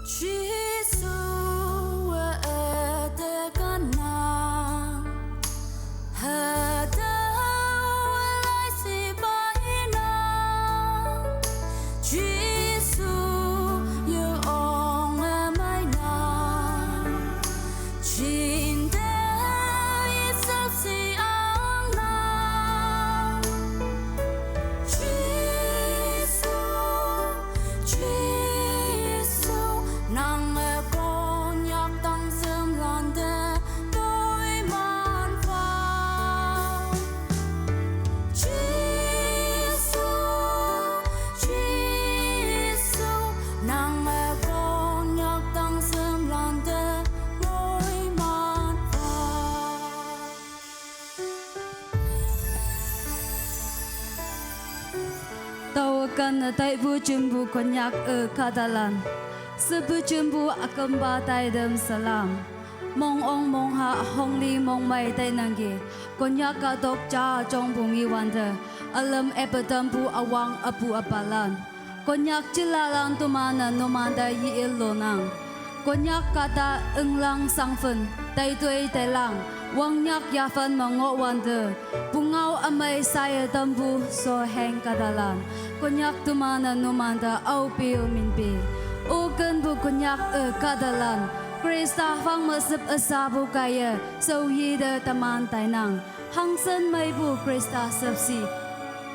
Jesus, the Ghana, Hada, I see by now. Jesus, you on my now. Chinda is a sea now. Jesus, Jesus, nàng con nhạc tăng sớm loan đê đôi man phao. Jesus, Jesus, nàng con nhạc tăng sớm loan đê đôi man phao. Tàu cần tại bu chumbu konyak ở Catalan, sebu chumbu akamba tại đêm salam, mong ong mong ha hong li mong mai tại nangi, konyak ka dok cha trong bungi wanda, alam epatam bu awang apu apalan, konyak chilalang tumana nomanda yi ilonang, konyak kata englang sangfen, tại tuay tại lang. Wang nyak yafan mango wanda, bungaw amay saya tambu so heng kadalan. Konyak tumana numanda au pio minpi. O bu konyak kadalan. Krista fang masip asabu kaya so yida taman tainang. Hangsan may bu Krista sapsi.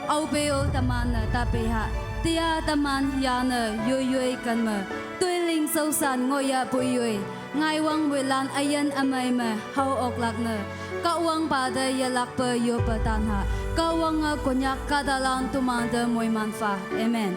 Au pio tamana tapiha. Tia taman yana yoyoy kanma. Tuy linh sâu san ngoya puyoy. Ngay wang wilan ayan amay me hau ok lak ne ka wang pada yalak pe yo petanha ka wang konyak kadalan tumanda moy manfa amen.